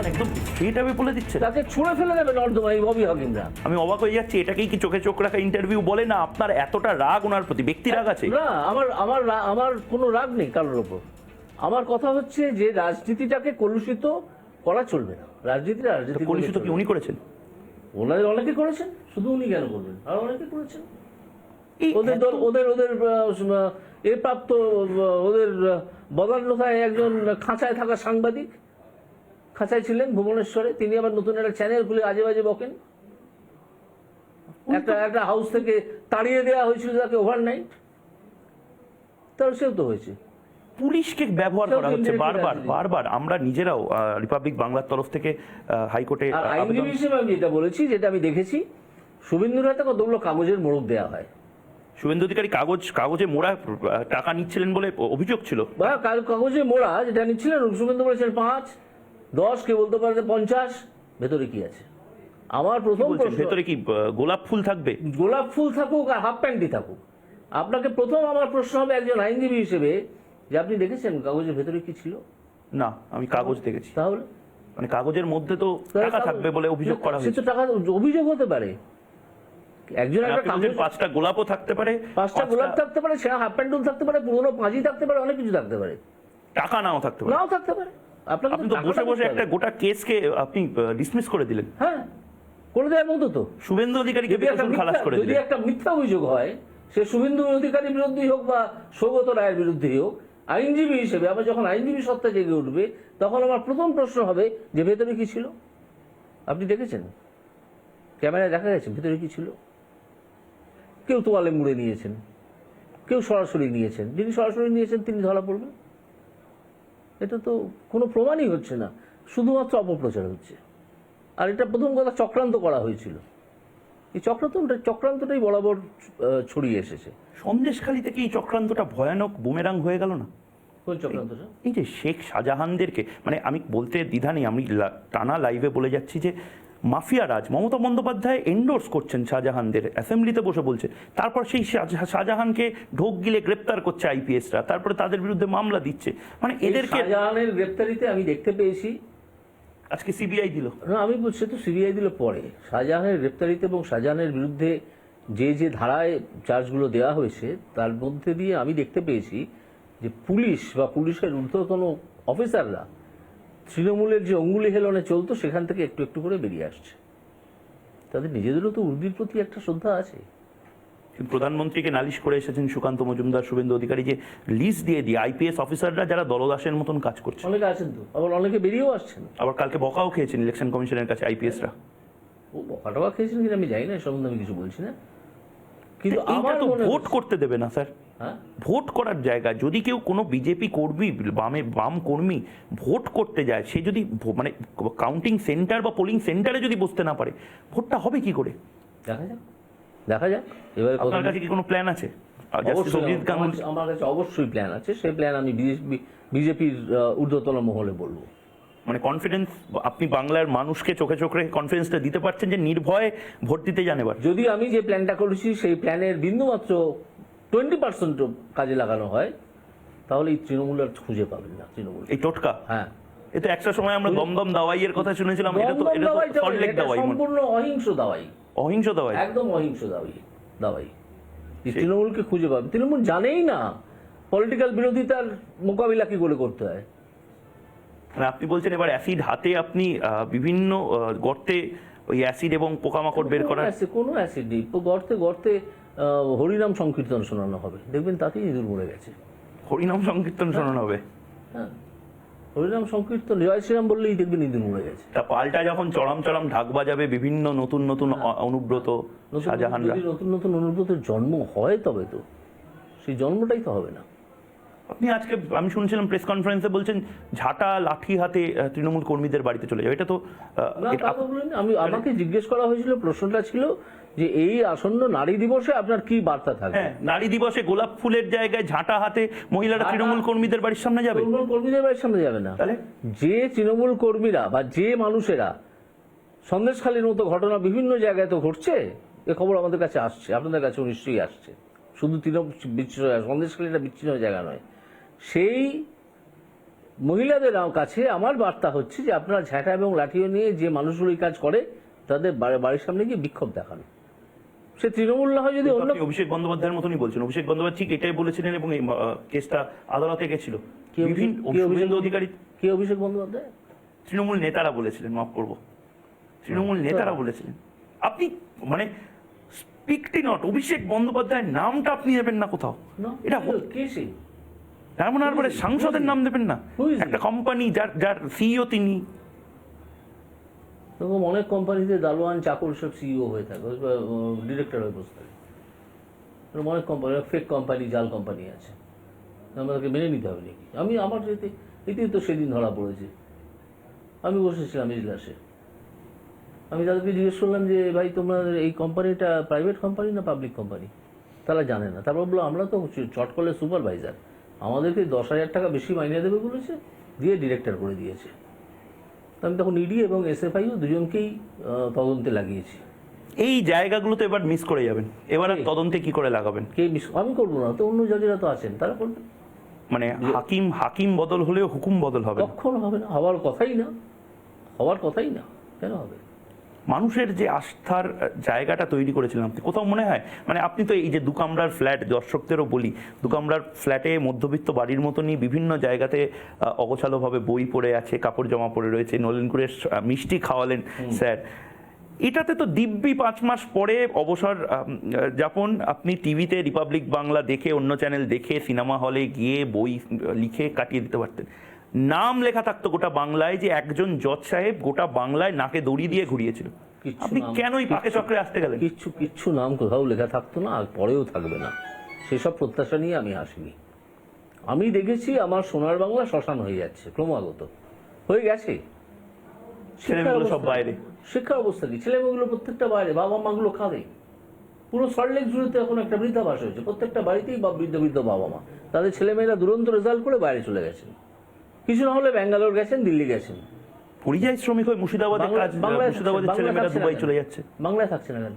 প্রধান একদম সেইভাবে বলে দিচ্ছে, তাকে ছুঁড়ে ফেলে দেবেন নর্দমায় ববি হাকিমরা। আমি অবাক হয়ে যাচ্ছি। এটাকেই কি চোখে চোখ রাখা ইন্টারভিউ বলে? না আপনার এতটা রাগ ওনার প্রতি, ব্যক্তি রাগ আছে? না, আমার কোনো রাগ নেই কারোর ওপর। আমার কথা হচ্ছে যে রাজনীতিটাকে কলুষিত করা চলবে না। রাজনীতি কলুষিত কি উনি করেছেন? ওনাদের অনেকে করেছেন, শুধু উনি কেন করবেন, আর অনেকে করেছেন। এই ওদের দল, ওদের এ প্রাপ্ত, ওদের বদান্যতায় একজন খাঁচায় থাকা সাংবাদিক, খাঁচায় ছিলেন ভুবনেশ্বরে, তিনি আবার নতুন একটা চ্যানেল খুলে আজে বাজে বকেন। একটা হাউস থেকে তাড়িয়ে দেওয়া হয়েছিল তাকে ওভারনাইট, তার সেও তো হয়েছে। পুলিশকে ব্যবহার করা হচ্ছে বারবার বারবার। আমরা নিজেরাও রিপাবলিক বাংলার তরফ থেকে হাইকোর্টে আইনজীবী হিসেবে আমি যেটা বলেছি, যেটা আমি দেখেছি, শুভেন্দুর হাতে কতগুলো কাগজের মোড়ক দেওয়া হয়। শুভেন্দু অধিকারী কাগজে মোড়া টাকা নিচ্ছিলেন বলে অভিযোগ ছিল। কাগজে মোড়া যেটা নিচ্ছিলেন, শুভেন্দু বলেছেন 5, 10, কে বলতে পারে 50, ভেতরে কি আছে? আমার প্রথম প্রশ্ন, ভেতরে কি গোলাপ ফুল থাকবে? গোলাপ ফুল থাকুক আর হাফ প্যান্টই থাকুক, আপনাকে প্রথম আমার প্রশ্ন হবে একজন আইনজীবী হিসেবে, যে আপনি দেখেছেন কাগজের ভেতরে কি ছিল? না, আমি কাগজ দেখেছি। তাহলে মানে কাগজের মধ্যে তো টাকা থাকবে বলে অভিযোগ করা হয়েছে। সে তো টাকা অভিযোগ হতে পারে। একজন একটা কাগজ, 5টা গোলাপও থাকতে পারে, 5টা গোলাপ থাকতে পারে, সেটা হাফ প্যান্টুল থাকতে পারে, পুরোনো পাঁজি থাকতে পারে, অনেক কিছু থাকতে পারে, টাকা নাও থাকতে পারে। নাও থাকতে পারে। আপনি তো বসে বসে একটা গোটা কেসকে আপনি ডিসমিস করে দিলেন। হ্যাঁ, করে দেওয়ার মতো তো। শুভেন্দু অধিকারীকে খালাস করে দিলেন। যদি একটা মিথ্যা অভিযোগ হয়, সে শুভেন্দু অধিকারীর বিরুদ্ধেই হোক বা সৌগত রায়ের বিরুদ্ধেই হোক, আইনজীবী হিসেবে আমার যখন আইনজীবী সত্তা জেগে উঠবে, তখন আমার প্রথম প্রশ্ন হবে যে ভেতরে কি ছিল? আপনি দেখেছেন? ক্যামেরায় দেখা গেছে ভেতরে কি ছিল? কেউ তোয়ালে মুড়ে নিয়েছেন, কেউ সরাসরি নিয়েছেন। যিনি সরাসরি নিয়েছেন তিনি ধরা পড়বেন। এটা তো কোনো প্রমাণই হচ্ছে না, শুধুমাত্র অপপ্রচার হচ্ছে। আর এটা প্রথম কথা চক্রান্ত করা হয়েছিল। এই চক্রান্তটাই বরাবর ছড়িয়ে এসেছে। সন্দেশখালী থেকে এই চক্রান্তটা ভয়ানক বুমেরাং হয়ে গেল না? কোন চক্রান্তটা? এই যে শেখ শাহজাহানদেরকে, মানে আমি বলতে দ্বিধা নেই, আমি টানা লাইভে বলে যাচ্ছি যে মাফিয়া রাজ। মমতা বন্দ্যোপাধ্যায় এন্ডোর্স করছেন শাহজাহানদের, অ্যাসেম্বলিতে বসে বলছে। তারপর সেই শাহজাহানকে ঢোক গিলে গ্রেপ্তার করছে আইপিএসরা, তারপরে তাদের বিরুদ্ধে মামলা দিচ্ছে। মানে এদেরকে শাহজাহানের গ্রেপ্তারিতে আমি দেখতে পেয়েছি, আজকে সিবিআই দিল। না, আমি বলছি তো সিবিআই দিল পরে। শাহজাহানের গ্রেপ্তারিতে এবং শাহজাহানের বিরুদ্ধে যে ধারায় চার্জগুলো দেওয়া হয়েছে, তার মধ্যে দিয়ে আমি দেখতে পেয়েছি যে পুলিশ বা পুলিশের ঊর্ধ্বতন অফিসাররা তৃণমূলের যে অঙ্গুলি হেলনে চলতো, সেখান থেকে একটু একটু করে বেরিয়ে আসছে। তাদের নিজেদেরও তো উর্দির প্রতি একটা শ্রদ্ধা আছে। প্রধানমন্ত্রীকে নালিশ করে এসেছেন সুকান্ত মজুমদার, শুভেন্দু অধিকারী, যে লিস্ট দিয়ে আইপিএস অফিসাররা যারা দলদাসের মতন কাজ করছে। অনেকে আছেন তো, আবার অনেকে বেরিয়েও আসছেন। আবার কালকে বকাও খেয়েছেন ইলেকশন কমিশনের কাছে আইপিএসরা। ও বকাটকা খেয়েছেন কিনা আমি জানি না, এর সম্বন্ধে আমি কিছু বলছি না। কিন্তু আমার তো ভোট করতে দেবে না স্যার। হ্যাঁ, ভোট করার জায়গা, যদি কেউ কোনো বিজেপি কর্মী, বাম কর্মী ভোট করতে যায়, সে যদি মানে কাউন্টিং সেন্টার বা পোলিং সেন্টারে যদি বসতে না পারে, ভোটটা হবে কি করে? দেখা যাক। এবারে আপনার কাছে কি কোনো প্ল্যান আছে? আমার কাছে অবশ্যই প্ল্যান আছে। সেই প্ল্যান আমি বিজেপির ঊর্ধ্বতন মহলে বলবো। মানে কনফিডেন্স, আপনি বাংলার মানুষকে চোখে চোখে কনফিডেন্সটা দিতে পারছেন যে নির্ভয়ে ভোট দিতে যান এবার? যদি আমি যে প্ল্যানটা করেছি সেই প্ল্যানের বিন্দুমাত্র 20% কাজে লাগানো হয়, তাহলে এই তৃণমূল আর খুঁজে পাবেন না। তৃণমূল এই টোটকা, হ্যাঁ, এটা একটা সময় আমরা দমদম দাওয়াইয়ের কথা শুনেছিলাম। এটা তো সল্টলেক দাওয়াই, সম্পূর্ণ অহিংস দাওয়াই। অহিংস দাওয়াই, একদম অহিংস দাওয়াই। তৃণমূলকে খুঁজে পাবেন। তৃণমূল জানেই না পলিটিক্যাল বিরোধিতার মোকাবিলা কি করে করতে হয়। মানে আপনি বলছেন এবার অ্যাসিড হাতে আপনি বিভিন্ন গর্তে ওই অ্যাসিড এবং পোকামাকড় বের করার? কোনো অ্যাসিড নেই। গর্তে হরিনাম সংকীর্তন শোনানো হবে, দেখবেন তাতেই ইঁদুর মরে গেছে। হরিনাম সংকীর্তন শোনানো হবে? হ্যাঁ, হরিনাম সংকীর্তন, জয় শ্রীরাম বললেই দেখবেন ইঁদুর মরে গেছে। তা পাল্টা যখন চরম ঢাক বাজাবে বিভিন্ন নতুন নতুন অনুব্রত, শাহজাহানরা, নতুন নতুন অনুব্রতের জন্ম হয়, তবে তো সেই জন্মটাই তো হবে না। আপনি আজকে আমি শুনছিলাম প্রেস কনফারেন্সে বলছেন ঝাঁটা লাঠি হাতে তৃণমূল কর্মীদের বাড়িতে চলে যাবে। এটা তো আমাকে জিজ্ঞেস করা হয়েছিল, প্রশ্নটা ছিল যে এই আসন্ন নারী দিবসে আপনার কি বার্তা থাকবে? হ্যাঁ, নারী দিবসে গোলাপ ফুলের জায়গায় ঝাঁটা হাতে মহিলারা তৃণমূল কর্মীদের বাড়ির সামনে যাবে? তৃণমূল কর্মীদের বাড়ির সামনে যাবে না। তাহলে যে তৃণমূল কর্মীরা বা যে মানুষেরা, সন্দেশখালীর মতো ঘটনা বিভিন্ন জায়গায় তো ঘটছে, এ খবর আমাদের কাছে আসছে, আপনাদের কাছেও নিশ্চয়ই আসছে। শুধু সন্দেশখালীটা বিচ্ছিন্ন জায়গা নয়, সেই মহিলাদের কাছে আমার বার্তা হচ্ছে যে আপনারা ঝ্যাঁটা এবং লাঠিও নিয়ে যে মানুষগুলো এই কাজ করে তাদের বাড়ির সামনে গিয়ে বিক্ষোভ দেখান। সে তৃণমূল না হয় যদি অন্য আপনি অভিষেক বন্দ্যোপাধ্যায়ের মতনই বলছেন। অভিষেক বন্দ্যোপাধ্যায় ঠিক এটাই বলেছিলেন এবং এই কেসটা আদালতে গেছিল। শুভেন্দু অধিকারী, কে অভিষেক বন্দ্যোপাধ্যায়? তৃণমূল নেতারা বলেছিলেন, মাফ করবো, তৃণমূল নেতারা বলেছিলেন। আপনি মানে স্পিকটি নট, অভিষেক বন্দ্যোপাধ্যায়ের নামটা আপনি নেবেন না কোথাও। এটা কে সে? তেমন আর পরে সাংসদের নাম দেবেন না। Who is he? একটা কোম্পানি যার সিইও তিনি। এরকম অনেক কোম্পানিতে দালোয়ান চাকর সব সিইও হয়ে থাকে, ডিরেক্টর হয়ে বসে থাকে। এরকম অনেক কোম্পানি, ফেক কোম্পানি, জাল কোম্পানি আছে, আমাদেরকে মেনে নিতে হবে নাকি? আমি আমার এতেই তো সেদিন ধরা পড়েছে। আমি বসেছিলাম ইজলাসে, আমি তাদেরকে জিজ্ঞেস করলাম যে ভাই তোমার এই কোম্পানিটা প্রাইভেট কোম্পানি না পাবলিক কোম্পানি? তারা জানে না। তারপর বললো আমরা তো চট করলে সুপারভাইজার, আমাদেরকে 10,000 টাকা বেশি মাইনে দেবে বলেছে, দিয়ে ডিরেক্টর করে দিয়েছে। আমি তখন ইডি এবং এসএফআইও দুজনকেই তদন্তে লাগিয়েছি। এই জায়গাগুলোতে এবার মিস করে যাবেন, এবার আর তদন্তে কি করে লাগাবেন? কে আমি করবো না তো, অন্য জাতিরা তো আছেন, তারা করবে। মানে হাকিম বদল হলেও হুকুম বদল হবে না। কখনো হবে না, হওয়ার কথাই না, হওয়ার কথাই না, কেন হবে? মানুষের যে আস্থার জায়গাটা তৈরি করেছিলেন আপনি, কোথাও মনে হয় মানে আপনি তো এই যে দুকামরার ফ্ল্যাট, দর্শকদেরও বলি, দুকামরার ফ্ল্যাটে মধ্যবিত্ত বাড়ির মতনই বিভিন্ন জায়গাতে অগোছালোভাবে বই পড়ে আছে, কাপড় জামা পড়ে রয়েছে, নলেন গুড়ের মিষ্টি খাওয়ালেন স্যার। এটাতে তো দিব্যি 5 মাস পরে অবসর যাপন আপনি টিভিতে রিপাবলিক বাংলা দেখে, অন্য চ্যানেল দেখে, সিনেমা হলে গিয়ে বই লিখে কাটিয়ে দিতে পারতেন। নাম লেখা থাকতো গোটা বাংলায় যে একজন জজ সাহেব গোটা বাংলায় নাকে দড়ি দিয়ে ঘুরিয়েছিল। আপনি কেন ওই পাকে চক্রে আসতে গেলেন? কিচ্ছু নাম কোথাও লেখা থাকতো না, আর পরেও থাকবে না, সেসব প্রত্যাশা নিয়ে আমি আসিনি। আমি দেখেছি আমার সোনার বাংলা শ্মশান হয়ে যাচ্ছে, ক্রমাগত হয়ে গেছে। ছেলেমেয়েগুলো সব বাইরে। শিক্ষার অবস্থা কি? ছেলেমেয়েগুলো প্রত্যেকটা বাইরে, বাবা মাগুলো খাবে। পুরো সল্টলেক জুড়েতে এখন একটা বৃদ্ধাবাস হয়েছে, প্রত্যেকটা বাড়িতেই বৃদ্ধ বাবা মা, তাদের ছেলেমেয়েরা দুরন্ত রেজাল্ট করে বাইরে চলে গেছেন। কিছু না হলে ব্যাঙ্গালোর গেছেন, দিল্লি গেছেন। পরিযায়ী শ্রমিক হয়ে মুর্শিদাবাদে ছেলেমেয়েরা দুবাই চলে যাচ্ছে। বাংলায় থাকছে না কেন?